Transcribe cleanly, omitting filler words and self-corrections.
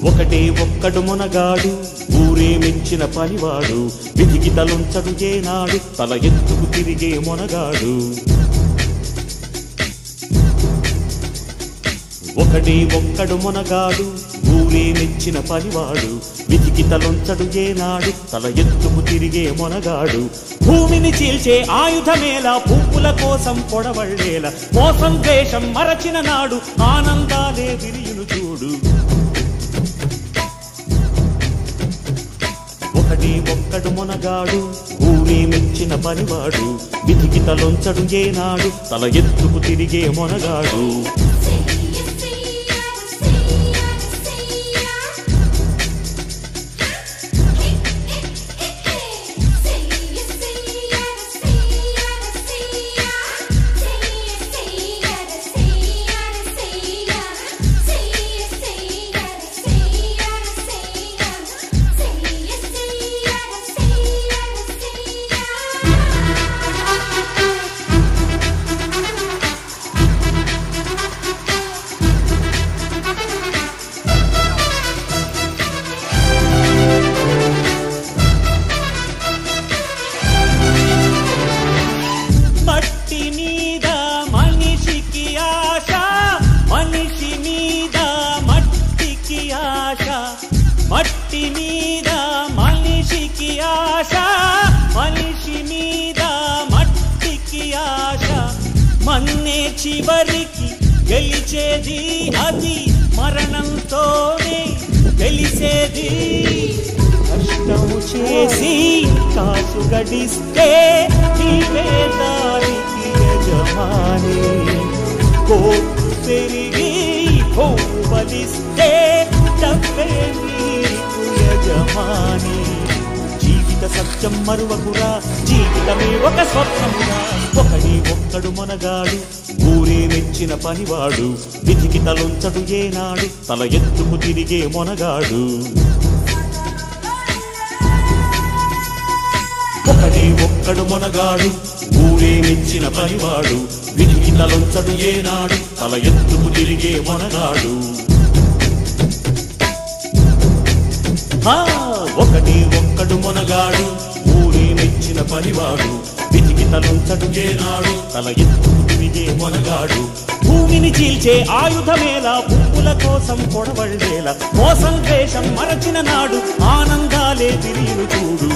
ఒకటే ఒక్కడు మునగాడు ఊరే మెచ్చిన పనివాడు విధికి తలుంచడు ఏనాడు తల ఎత్తుకు తిరిగే మునగాడు ఒకటే ఒక్కడు మునగాడు ఊరే మెచ్చిన పనివాడు విధికి తలుంచడు ఏనాడు తల ఎత్తుకు తిరిగే మునగాడు భూమిని చీల్చే ఆయుధమేలా పువ్వుల కోసం పొడవళ్ళేలా మోసం ద్వేషం మరచిన నాడు ఆనందాలే విరియును చూడు ఒకటే ఒక్కడు మునగాడు ఊరే మెచ్చిన పనివాడు విధికి తలొంచడు ఏనాడు తల ఎత్తుకు తిరిగే మునగాడు మట్టి మీద మనిషికి ఆశ మనిషి మీద మట్టికి ఆశ మన్నే చివరికి గెలిచేది అది మరణంతోనే తెలిసేది కష్టం చేసి కాసు గడిస్తే నీవే దానికి యజమాని కోర్టు పెరిగి బలిస్తే యజమాని జీవిత సత్యం మరువకురా జీవితమే ఒక స్వప్నమురా ఒకడి ఒక్కడు మునగాడు ఊరే మెచ్చిన పనివాడు విధికి తలొంచడు ఏనాడు తల ఎత్తుకు తిరిగే మునగాడు ఒకడి ఒక్కడు మునగాడు ఊరే మెచ్చిన పనివాడు విధికి తలొంచడు ఏనాడు తల ఎత్తుకు తిరిగే మునగాడు ఒకటి ఒక్కడు మునగాడు ఊరే మెచ్చిన పనివాడు విధికి తలొంచడు ఏనాడు తల ఎత్తుకు తిరిగే మునగాడు భూమిని చీల్చే ఆయుధమేలా పువ్వుల కోసం పొడవళ్ళేలా మోసం ద్వేషం మరచిన నాడు ఆనందాలే తిరిగిను చూడు